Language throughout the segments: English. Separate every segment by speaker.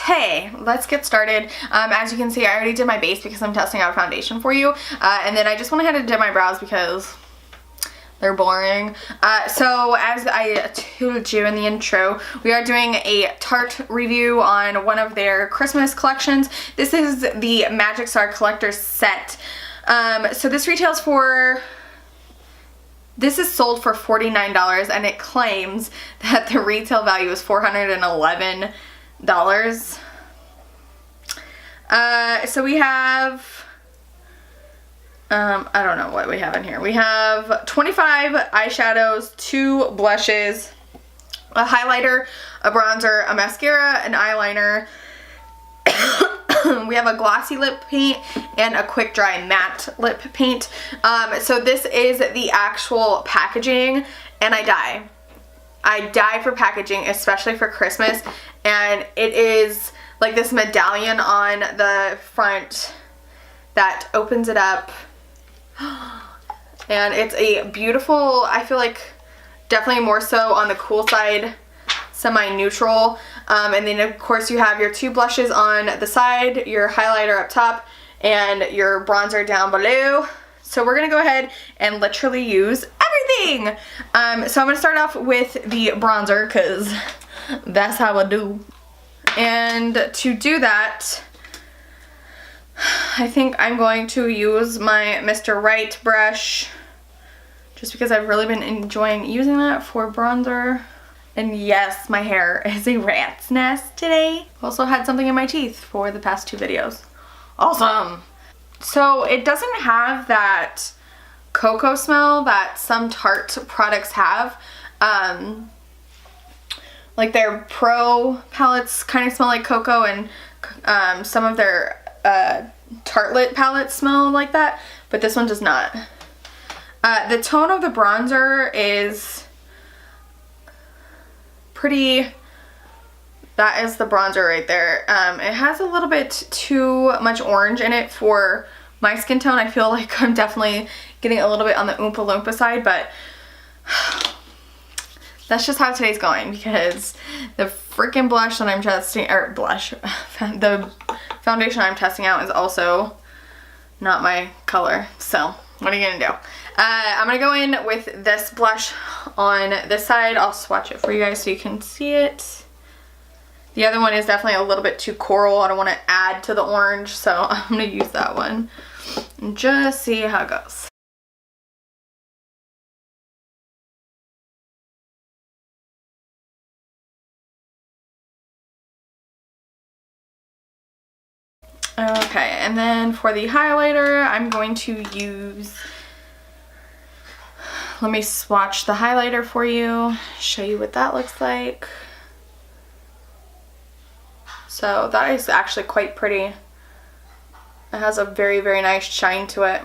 Speaker 1: Okay, let's get started. As you can see, I already did my base because I'm testing out a foundation for you. And then I just went ahead and did my brows because they're boring. So as I told you in the intro, we are doing a Tarte review on one of their Christmas collections. This is the Magic Star Collector's Set. So this retails for... This is sold for $49 and it claims that the retail value is $411. So we have, I don't know what we have in here. We have 25 eyeshadows, 2 blushes, a highlighter, a bronzer, a mascara, an eyeliner. We have a glossy lip paint and a quick dry matte lip paint. So this is the actual packaging, and I die for packaging, especially for Christmas. And it is like this medallion on the front that opens it up, and it's a beautiful, I feel like definitely more so on the cool side, semi-neutral. And then of course you have your 2 blushes on the side, your highlighter up top, and your bronzer down below. So we're gonna go ahead and literally use everything. So I'm gonna start off with the bronzer because that's how I do. And to do that, I think I'm going to use my Mr. Right brush just because I've really been enjoying using that for bronzer. And yes, my hair is a rat's nest today. Also had something in my teeth for the past 2 videos. Awesome. So it doesn't have that cocoa smell that some Tarte products have. Like their Pro palettes kind of smell like cocoa, and some of their Tartelette palettes smell like that, but this one does not. The tone of the bronzer is pretty, that is the bronzer right there. It has a little bit too much orange in it for my skin tone. I feel like I'm definitely getting a little bit on the Oompa Loompa side, but that's just how today's going because the freaking blush that I'm testing, or blush, the foundation I'm testing out is also not my color. So what are you gonna do? I'm gonna go in with this blush on this side. I'll swatch it for you guys so you can see it. The other one is definitely a little bit too coral. I don't want to add to the orange, so I'm gonna use that one and just see how it goes. Okay, and then for the highlighter, I'm going to use, let me swatch the highlighter for you, show you what that looks like. So that is actually quite pretty. It has a very, very nice shine to it.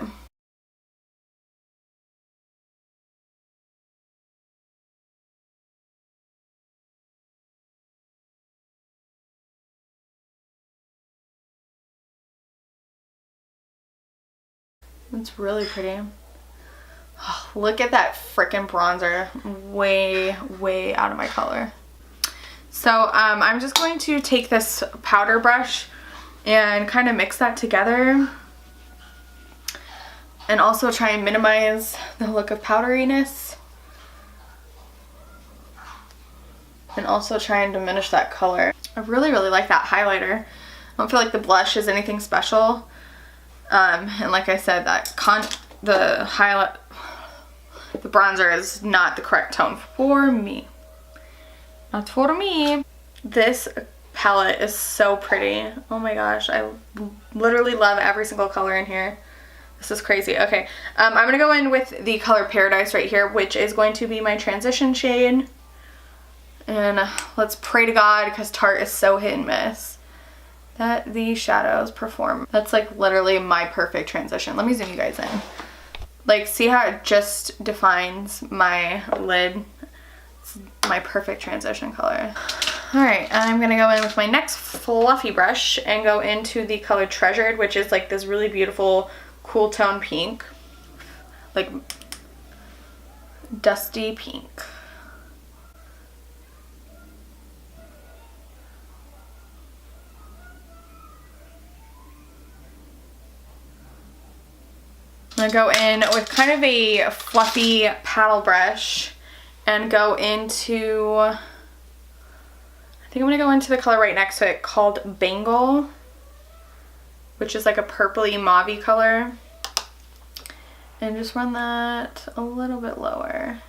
Speaker 1: It's really pretty. Oh, look at that freaking bronzer. Way, way out of my color. So I'm just going to take this powder brush and kind of mix that together. And also try and minimize the look of powderiness. And also try and diminish that color. I really, really like that highlighter. I don't feel like the blush is anything special. And like I said, the bronzer is not the correct tone for me. Not for me. This palette is so pretty. Oh my gosh, I literally love every single color in here. This is crazy. Okay, I'm gonna go in with the color Paradise right here, which is going to be my transition shade. And let's pray to God, because Tarte is so hit and miss, that these shadows perform. That's like literally my perfect transition. Let me zoom you guys in. Like, see how it just defines my lid? It's my perfect transition color. Alright, I'm gonna go in with my next fluffy brush and go into the color Treasured, which is like this really beautiful cool tone pink. Like dusty pink. I'm gonna go in with kind of a fluffy paddle brush and go into, I think I'm gonna go into the color right next to it called Bangle, which is like a purpley mauvey color, and just run that a little bit lower.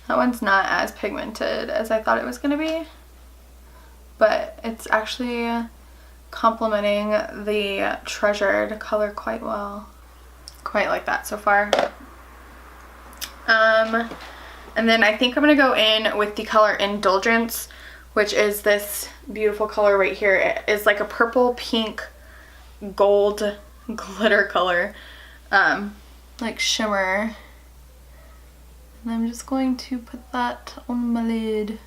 Speaker 1: That one's not as pigmented as I thought it was gonna be, but it's actually complementing the Treasured color quite well. Quite like that so far. And then I think I'm gonna go in with the color Indulgence, which is this beautiful color right here. It is like a purple, pink, gold glitter color, like shimmer. And I'm just going to put that on my lid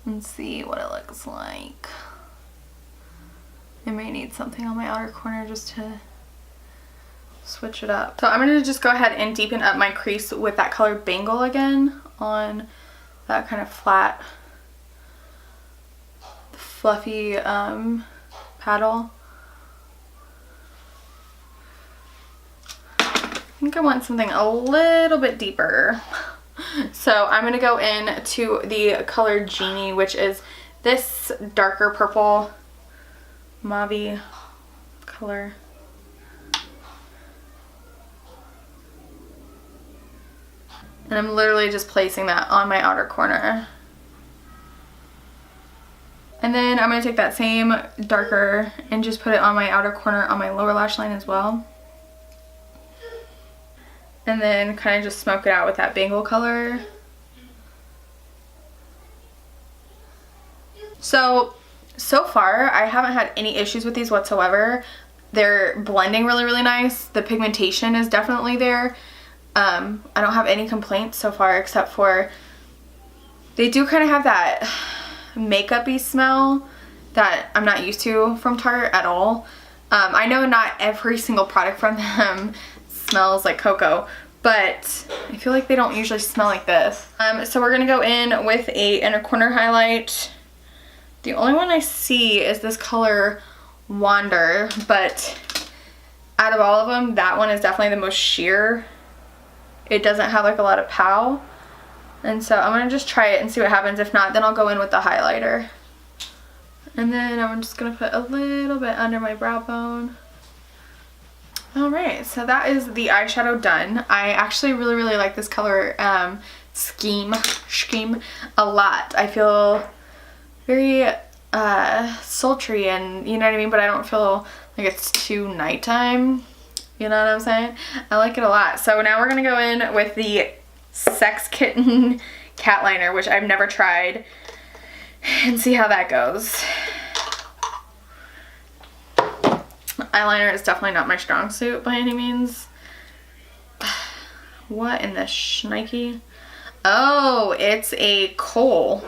Speaker 1: and see what it looks like. I may need something on my outer corner just to switch it up. So I'm going to just go ahead and deepen up my crease with that color Bangle again on that kind of flat, fluffy paddle. I think I want something a little bit deeper. So I'm going to go in to the color Genie, which is this darker purple mauve color. And I'm literally just placing that on my outer corner. And then I'm going to take that same darker and just put it on my outer corner on my lower lash line as well. And then kind of just smoke it out with that Bangle color. So far I haven't had any issues with these whatsoever. They're blending really, really nice. The pigmentation is definitely there. I don't have any complaints so far, except for they do kind of have that makeup-y smell that I'm not used to from Tarte at all. I know not every single product from them smells like Cocco, but I feel like they don't usually smell like this. So we're gonna go in with a inner corner highlight. The only one I see is this color Wander, but out of all of them, that one is definitely the most sheer. It doesn't have like a lot of pow. And so I'm gonna just try it and see what happens. If not, then I'll go in with the highlighter. And then I'm just gonna put a little bit under my brow bone. Alright, so that is the eyeshadow done. I actually really, really like this color scheme a lot. I feel very sultry, and you know what I mean, but I don't feel like it's too nighttime. You know what I'm saying? I like it a lot. So now we're gonna go in with the Sex Kitten cat liner, which I've never tried, and see how that goes. Eyeliner is definitely not my strong suit by any means. What in the shnikey? Oh, it's a kohl.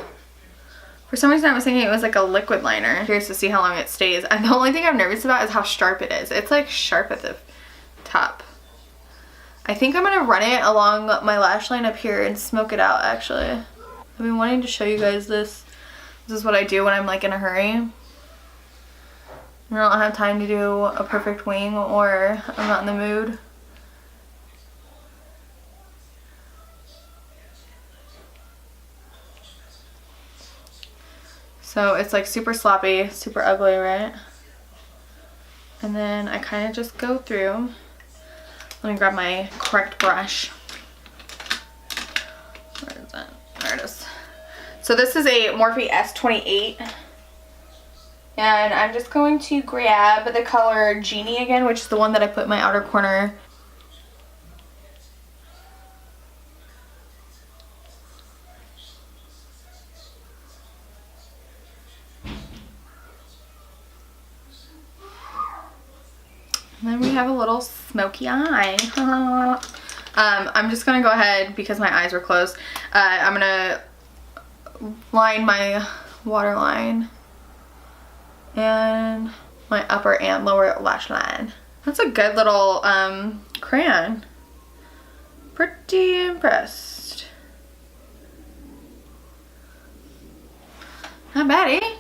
Speaker 1: For some reason I was thinking it was like a liquid liner. Curious to see how long it stays. And the only thing I'm nervous about is how sharp it is. It's like sharp at the top. I think I'm gonna run it along my lash line up here and smoke it out actually. I've been wanting to show you guys this. This is what I do when I'm like in a hurry. I don't have time to do a perfect wing, or I'm not in the mood. So it's like super sloppy, super ugly, right? And then I kind of just go through. Let me grab my correct brush. Where is that? There it is. So this is a Morphe S28. And I'm just going to grab the color Genie again, which is the one that I put in my outer corner. And then we have a little smoky eye. I'm just going to go ahead, because my eyes were closed, I'm going to line my waterline and my upper and lower lash line. That's a good little crayon. Pretty impressed. Not bad, eh?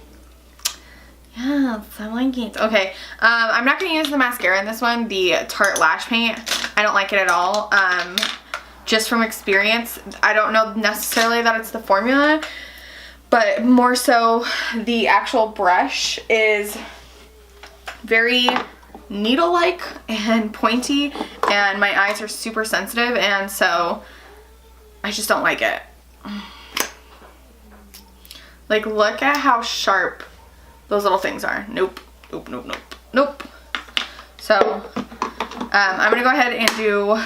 Speaker 1: Yes, I like it. Okay, I'm not going to use the mascara in this one, the Tarte Lash Paint. I don't like it at all. Just from experience, I don't know necessarily that it's the formula, but more so the actual brush is very needle-like and pointy, and my eyes are super sensitive, and so I just don't like it. Like, look at how sharp those little things are. Nope, nope, nope, nope, nope. So, I'm gonna go ahead and do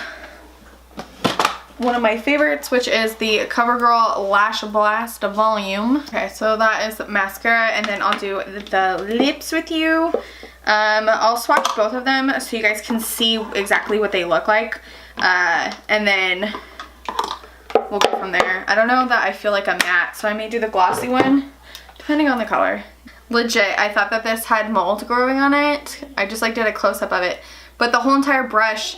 Speaker 1: one of my favorites, which is the CoverGirl Lash Blast Volume. Okay, so that is mascara, and then I'll do the lips with you. I'll swatch both of them so you guys can see exactly what they look like, and then we'll go from there. I don't know that I feel like a matte, so I may do the glossy one, depending on the color. Legit, I thought that this had mold growing on it. I just like did a close-up of it, but the whole entire brush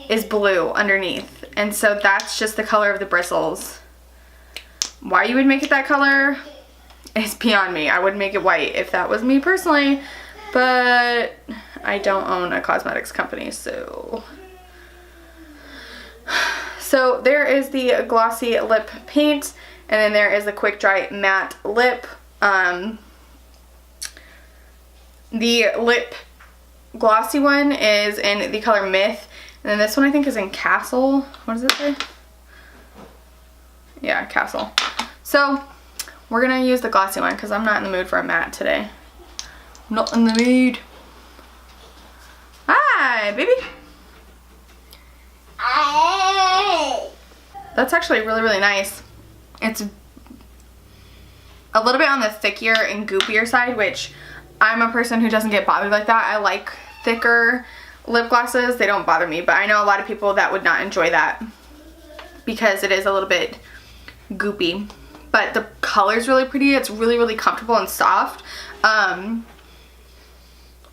Speaker 1: is blue underneath, and so that's just the color of the bristles. Why you would make it that color is beyond me. I would make it white if that was me personally, but I don't own a cosmetics company, so there is the glossy lip paint, and then there is the quick dry matte lip. The lip glossy one is in the color Myth, and then this one I think is in Castle. What does it say? Yeah, Castle. So we're gonna use the glossy one because I'm not in the mood for a matte today. Not in the mood. Hi, baby. That's actually really, really nice. It's a little bit on the thickier and goopier side, which I'm a person who doesn't get bothered like that. I like thicker lip glosses. They don't bother me, but I know a lot of people that would not enjoy that because it is a little bit goopy. But the color's really pretty. It's really, really comfortable and soft.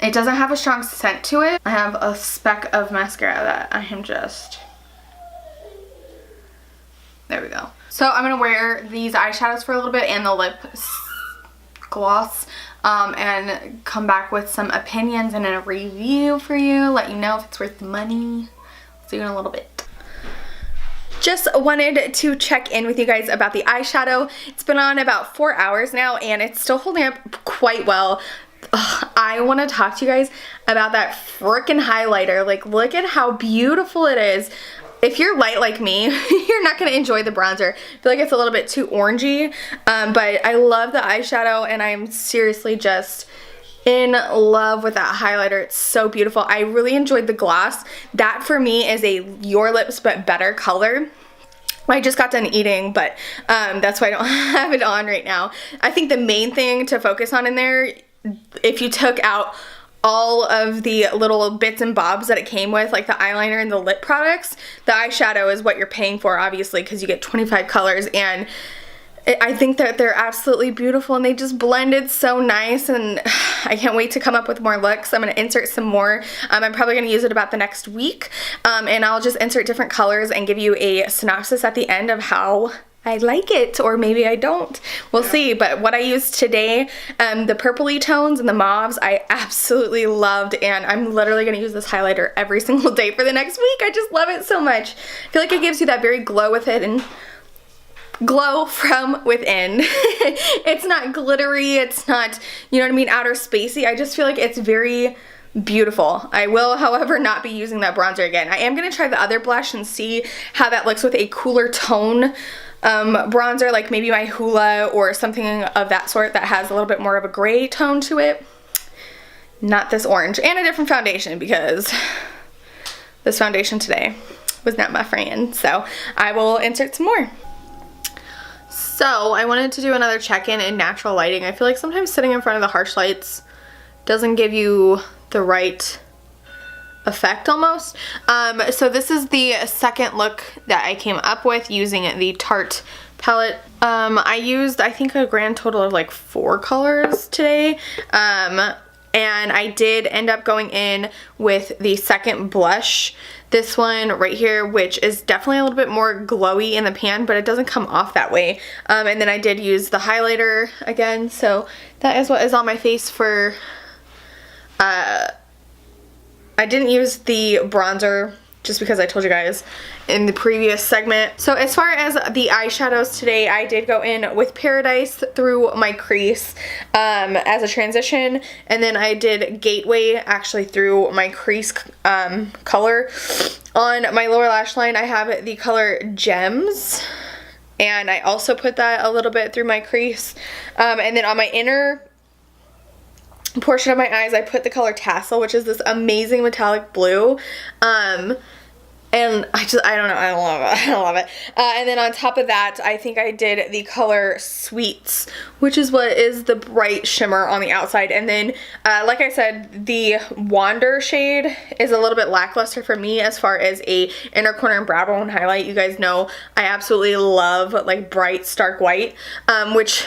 Speaker 1: It doesn't have a strong scent to it. I have a speck of mascara that I am just... There we go. So I'm going to wear these eyeshadows for a little bit and the lip gloss, and come back with some opinions and a review for you. Let you know if it's worth the money. See you in a little bit. Just wanted to check in with you guys about the eyeshadow. It's been on about 4 hours now and it's still holding up quite well. Ugh, I want to talk to you guys about that freaking highlighter. Like, look at how beautiful it is. If you're light like me, you're not going to enjoy the bronzer. I feel like it's a little bit too orangey, but I love the eyeshadow and I'm seriously just in love with that highlighter. It's so beautiful. I really enjoyed the gloss. That for me is a Your Lips But Better color. I just got done eating, but that's why I don't have it on right now. I think the main thing to focus on in there, if you took out all of the little bits and bobs that it came with, like the eyeliner and the lip products, the eyeshadow is what you're paying for, obviously, because you get 25 colors, and I think that they're absolutely beautiful and they just blended so nice, and I can't wait to come up with more looks. I'm going to insert some more. I'm probably going to use it about the next week, and I'll just insert different colors and give you a synopsis at the end of how I like it, or maybe I don't. We'll see. But what I used today, the purpley tones and the mauves, I absolutely loved, and I'm literally going to use this highlighter every single day for the next week. I just love it so much. I feel like it gives you that very glow with it, and glow from within. It's not glittery, it's not, you know what I mean, outer spacey. I just feel like it's very beautiful. I will, however, not be using that bronzer again. I am going to try the other blush and see how that looks with a cooler tone bronzer, like maybe my Hoola or something of that sort that has a little bit more of a gray tone to it. Not this orange. And a different foundation, because this foundation today was not my friend. So I will insert some more. So I wanted to do another check-in in natural lighting. I feel like sometimes sitting in front of the harsh lights doesn't give you the right effect almost. So this is the second look that I came up with using the Tarte palette. I used, I think, a grand total of like 4 colors today. And I did end up going in with the second blush, this one right here, which is definitely a little bit more glowy in the pan, but it doesn't come off that way. And then I did use the highlighter again, so that is what is on my face for, I didn't use the bronzer just because I told you guys in the previous segment. So as far as the eyeshadows today, I did go in with Paradise through my crease as a transition, and then I did Gateway actually through my crease color. On my lower lash line, I have the color Gems, and I also put that a little bit through my crease. And then on my inner portion of my eyes, I put the color Tassel, which is this amazing metallic blue. And I don't know, I love it. I love it. And then on top of that, I think I did the color Sweets, which is what is the bright shimmer on the outside. And then, like I said, the Wander shade is a little bit lackluster for me as far as a inner corner and brow bone highlight. You guys know I absolutely love like bright, stark white, which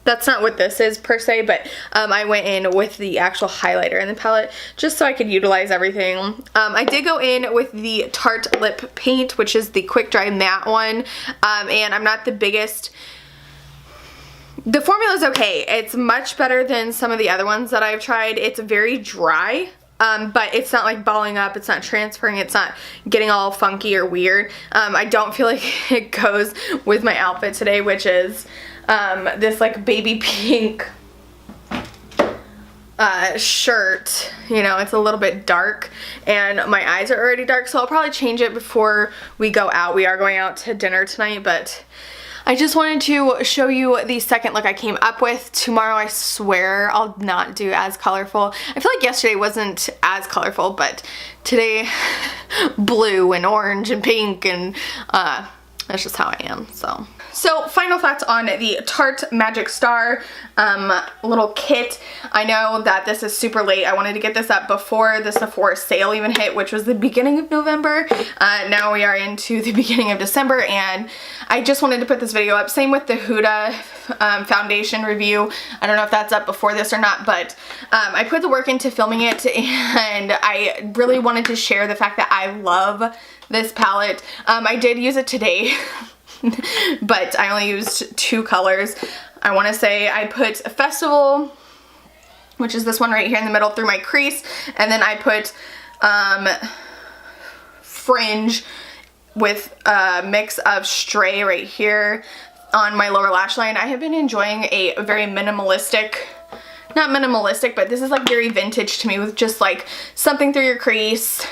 Speaker 1: that's not what this is per se, but I went in with the actual highlighter in the palette just so I could utilize everything. I did go in with the Tarte Lip Paint, which is the quick dry matte one, and I'm not the biggest. The formula is okay. It's much better than some of the other ones that I've tried. It's very dry. But it's not like balling up, it's not transferring, it's not getting all funky or weird. I don't feel like it goes with my outfit today, which is this like baby pink shirt. You know, it's a little bit dark and my eyes are already dark, so I'll probably change it before we go out. We are going out to dinner tonight, but I just wanted to show you the second look I came up with. Tomorrow, I swear, I'll not do as colorful. I feel like yesterday wasn't as colorful, but today, blue and orange and pink, and that's just how I am, so. So final thoughts on the Tarte Magic Star little kit. I know that this is super late. I wanted to get this up before the Sephora sale even hit, which was the beginning of November. Now we are into the beginning of December, and I just wanted to put this video up. Same with the Huda foundation review. I don't know if that's up before this or not, but I put the work into filming it, and I really wanted to share the fact that I love this palette. I did use it today. But I only used 2 colors. I want to say I put Festival, which is this one right here in the middle, through my crease, and then I put Fringe with a mix of Stray right here on my lower lash line. I have been enjoying a very minimalistic, not minimalistic, but this is like very vintage to me, with just like something through your crease,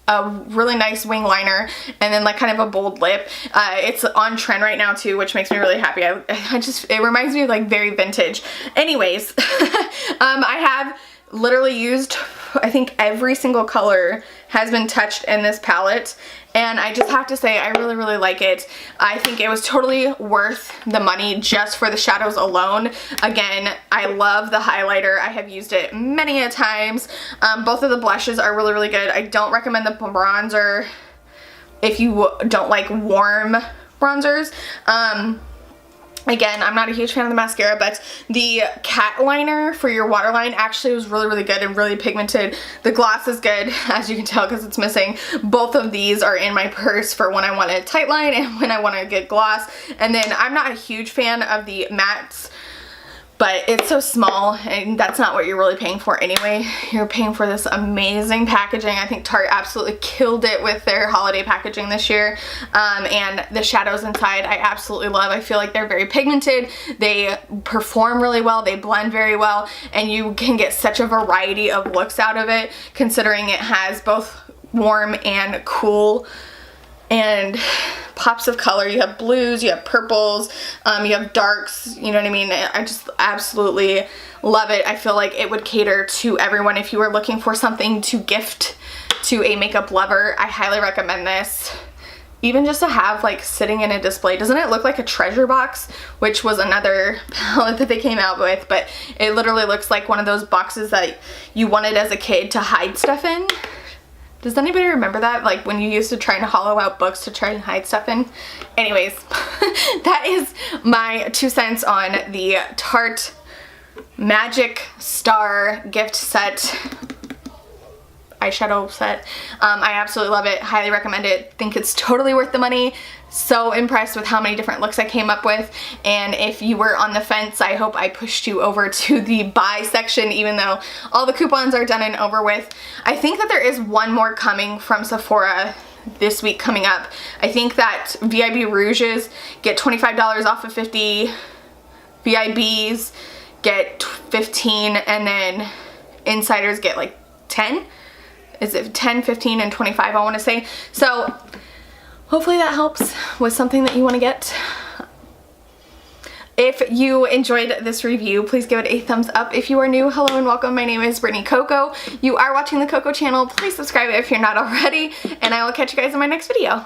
Speaker 1: a really nice wing liner, and then like kind of a bold lip. It's on trend right now too, which makes me really happy. It reminds me of like very vintage. Anyways, I have literally used, I think every single color has been touched in this palette, and I just have to say I really, really like it. I think it was totally worth the money just for the shadows alone. Again, I love the highlighter. I have used it many a times. Both of the blushes are really, really good. I don't recommend the bronzer if you don't like warm bronzers. Again, I'm not a huge fan of the mascara, but the cat liner for your waterline actually was really, really good and really pigmented. The gloss is good, as you can tell because it's missing. Both of these are in my purse for when I want a tight line and when I want a good gloss. And then I'm not a huge fan of the mattes, but it's so small, and that's not what you're really paying for anyway. You're paying for this amazing packaging. I think Tarte absolutely killed it with their holiday packaging this year. And the shadows inside I absolutely love. I feel like they're very pigmented. They perform really well. They blend very well, and you can get such a variety of looks out of it, considering it has both warm and cool and pops of color. You have blues, you have purples, you have darks, you know what I mean? I just absolutely love it. I feel like it would cater to everyone. If you were looking for something to gift to a makeup lover, I highly recommend this. Even just to have like sitting in a display. Doesn't it look like a treasure box? Which was another palette that they came out with, but it literally looks like one of those boxes that you wanted as a kid to hide stuff in. Does anybody remember that? Like when you used to try and hollow out books to try and hide stuff in? Anyways, that is my 2 cents on the Tarte Magic Star gift set, eyeshadow set. I absolutely love it, highly recommend it, think it's totally worth the money. So impressed with how many different looks I came up with, and if you were on the fence, I hope I pushed you over to the buy section even though all the coupons are done and over with. I think that there is one more coming from Sephora this week coming up. I think that VIB Rouges get $25 off of 50, VIBs get 15, and then Insiders get like 10. Is it 10, 15, and 25 I want to say. So hopefully that helps with something that you want to get. If you enjoyed this review, please give it a thumbs up. If you are new, hello and welcome. My name is Brittany Cocco. You are watching the Cocco channel. Please subscribe if you're not already, and I will catch you guys in my next video.